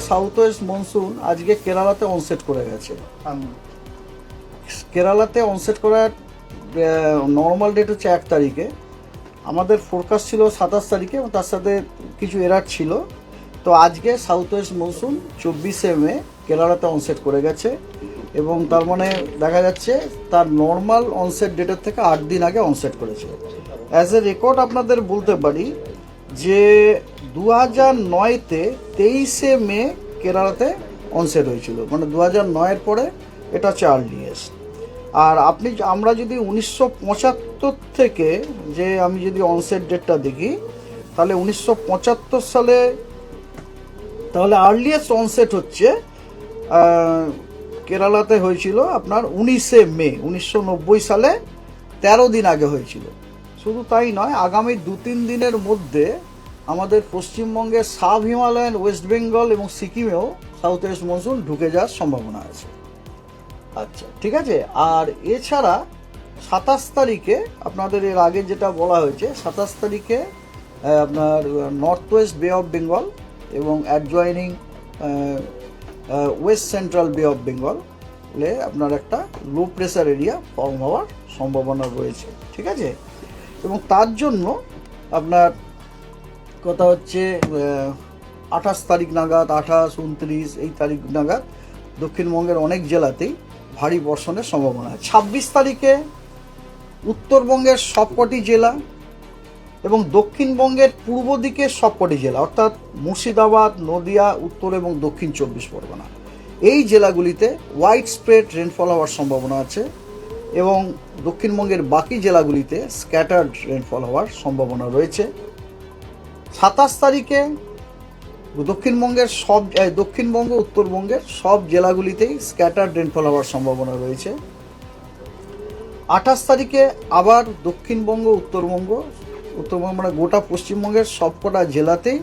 South West monsoon আজকে কেরালাতে onset করে গেছে। কেরালাতে অনসেট করার নর্মাল ডেট হচ্ছে 1 তারিখে, আমাদের ফোরকাস্ট ছিল 27 তারিখে এবং তার সাথে কিছু এরার ছিল। তো আজকে সাউথ ওয়েস্ট মনসুন 24শে মে কেরালাতে অনসেট করে গেছে এবং তার মানে দেখা যাচ্ছে তার নর্মাল অনসেট ডেটের থেকে 8 দিন আগে অনসেট করেছে। অ্যাজ এ রেকর্ড আপনাদের বলতে পারি যে 2009-তে 23শে মে কেরালাতে অনসেট হয়েছিল, মানে 2009-এর পরে এটা হচ্ছে আর্লিয়েস্ট। আর আমরা যদি 1975 থেকে যে আমি যদি অনসেট ডেটটা দেখি তাহলে 1975 সালে তাহলে আর্লিয়েস্ট অনসেট হচ্ছে কেরালাতে হয়েছিল আপনার 19শে মে 1990 সালে, 13 দিন আগে হয়েছিল। শুধু তাই নয়, আগামী 2-3 দিনের মধ্যে আমাদের পশ্চিমবঙ্গের সাব হিমালয়ান, ওয়েস্ট বেঙ্গল এবং সিকিমেও সাউথ ওয়েস্ট মনসুন ঢুকে যাওয়ার সম্ভাবনা আছে। আচ্ছা, ঠিক আছে। আর এছাড়া 27 তারিখে আপনাদের এর আগে যেটা বলা হয়েছে, 27 তারিখে আপনার নর্থ ওয়েস্ট বে অফ বেঙ্গল এবং অ্যাডজয়নিং ওয়েস্ট সেন্ট্রাল বে অফ বেঙ্গলে আপনার একটা লো প্রেসার এরিয়া ফর্ম হওয়ার সম্ভাবনা রয়েছে, ঠিক আছে। এবং তার জন্য আপনার কথা হচ্ছে 28 তারিখ নাগাদ, 28, 29 এই তারিখ নাগাদ দক্ষিণবঙ্গের অনেক জেলাতেই ভারী বর্ষণের সম্ভাবনা আছে। 26 তারিখে উত্তরবঙ্গের সবকটি জেলা এবং দক্ষিণবঙ্গের পূর্ব দিকের সবকটি জেলা অর্থাৎ মুর্শিদাবাদ, নদিয়া, উত্তর এবং দক্ষিণ 24 পরগনা এই জেলাগুলিতে হোয়াইট স্প্রেড রেনফল হওয়ার সম্ভাবনা আছে এবং দক্ষিণবঙ্গের বাকি জেলাগুলিতে স্ক্যাটার্ড রেনফল হওয়ার সম্ভাবনা রয়েছে। 27 তারিখে দক্ষিণবঙ্গ, উত্তরবঙ্গের সব জেলাগুলিতেই স্ক্যাটার্ড রেনফল হওয়ার সম্ভাবনা রয়েছে। 28 তারিখে আবার দক্ষিণবঙ্গ, উত্তরবঙ্গ মানে গোটা পশ্চিমবঙ্গের সবকটা জেলাতেই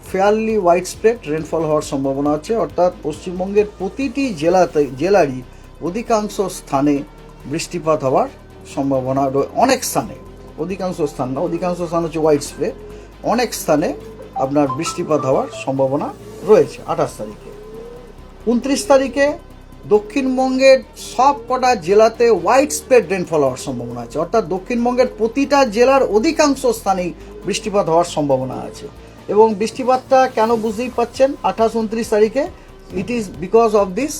ফেয়ারলি হোয়াইট স্প্রেড রেনফল হওয়ার সম্ভাবনা আছে, অর্থাৎ পশ্চিমবঙ্গের প্রতিটি জেলারই অধিকাংশ স্থানে বৃষ্টিপাত হওয়ার সম্ভাবনা অনেক স্থানে, অধিকাংশ স্থান না, অধিকাংশ স্থান হচ্ছে হোয়াইট স্প্রেড, অনেক স্থানে আপনার বৃষ্টিপাত হওয়ার সম্ভাবনা রয়েছে 28 তারিখে। 29 তারিখে দক্ষিণবঙ্গের সব কটা জেলাতে হোয়াইট স্প্রেড রেনফল হওয়ার সম্ভাবনা আছে, অর্থাৎ দক্ষিণবঙ্গের প্রতিটা জেলার অধিকাংশ স্থানেই বৃষ্টিপাত হওয়ার সম্ভাবনা আছে। এবং বৃষ্টিপাতটা কেন বুঝতেই পাচ্ছেন 28-29 তারিখে, it is because of this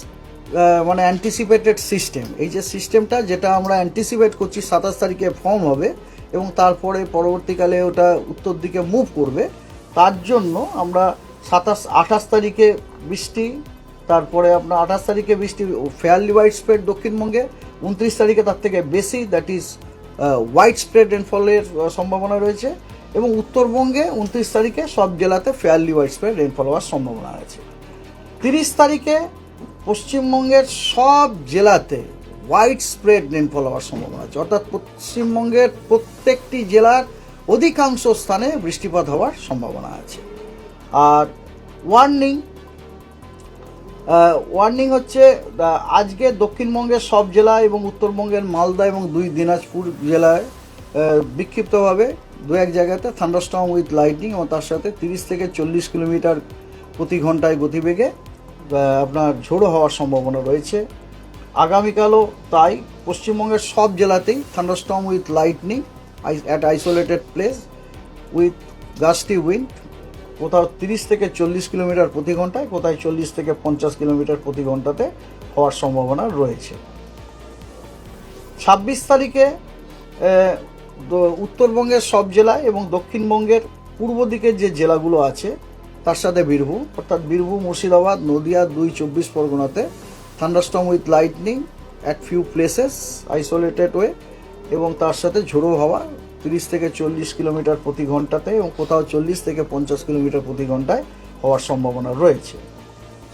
মানে অ্যান্টিসিপেটেড সিস্টেম। এই যে সিস্টেমটা যেটা আমরা অ্যান্টিসিপেট করছি 27 তারিখে ফর্ম হবে এবং তারপরে পরবর্তীকালে ওটা উত্তর দিকে মুভ করবে, তার জন্য আমরা 28 তারিখে বৃষ্টি, তারপরে আপনার 28 তারিখে বৃষ্টি ফেয়ারলি হোয়াইট স্প্রেড দক্ষিণবঙ্গে, 29 তারিখে তার থেকে বেশি, দ্যাট ইজ হোয়াইট স্প্রেড রেনফলের সম্ভাবনা রয়েছে এবং উত্তরবঙ্গে 29 তারিখে সব জেলাতে ফেয়ারলি হোয়াইট স্প্রেড রেনফল হওয়ার সম্ভাবনা আছে। 30 তারিখে পশ্চিমবঙ্গের সব জেলাতে হোয়াইট স্প্রেড রেনফল হওয়ার সম্ভাবনা আছে, অর্থাৎ পশ্চিমবঙ্গের প্রত্যেকটি জেলার অধিকাংশ স্থানে বৃষ্টিপাত হওয়ার সম্ভাবনা আছে। আর ওয়ার্নিং হচ্ছে আজকে দক্ষিণবঙ্গের সব জেলা এবং উত্তরবঙ্গের মালদা এবং 2 দিনাজপুর জেলায় বিক্ষিপ্তভাবে 2-1 জায়গাতে থান্ডারস্টর্ম উইথ লাইটনিং এবং তার সাথে 30 থেকে 40 কিলোমিটার প্রতি ঘন্টায় গতিবেগে আপনার ঝোড়ো হওয়ার সম্ভাবনা রয়েছে। আগামীকালও তাই পশ্চিমবঙ্গের সব জেলাতেই thunderstorm with lightning at isolated place with gusty wind, কোথাও 30 থেকে 40 কিলোমিটার প্রতি ঘন্টায়, কোথায় 40 থেকে 50 কিলোমিটার প্রতি ঘন্টাতে হওয়ার সম্ভাবনা রয়েছে। 26 তারিখে উত্তরবঙ্গের সব জেলায় এবং দক্ষিণবঙ্গের পূর্ব দিকের যে জেলাগুলো আছে তার সাথে বীরভূম, অর্থাৎ বীরভূম, মুর্শিদাবাদ, নদিয়া, 24 পরগনাতে thunderstorm with lightning at few places isolated way এবং তার সাথে ঝোড়ো হাওয়া 30 থেকে 40 কিলোমিটার প্রতি ঘন্টাতে এবং কোথাও 40 থেকে 50 কিলোমিটার প্রতি ঘন্টায় হওয়ার সম্ভাবনা রয়েছে।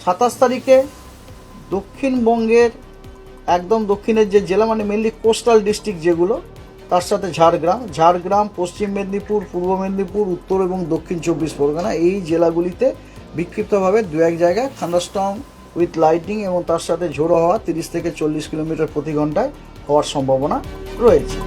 27 তারিখে দক্ষিণবঙ্গের একদম দক্ষিণের যে জেলা, মানে মেনলি কোস্টাল ডিস্ট্রিক্ট যেগুলো, তার সাথে ঝাড়গ্রাম, পশ্চিম মেদিনীপুর, পূর্ব মেদিনীপুর, উত্তর এবং দক্ষিণ 24 পরগনা এই জেলাগুলিতে বিক্ষিপ্তভাবে 2-1 জায়গায় থান্ডারস্টর্ম উইথ লাইটনিং এবং তার সাথে ঝোড়ো হাওয়া 30 থেকে 40 কিলোমিটার প্রতি ঘন্টায় হওয়ার সম্ভাবনা রয়েছে।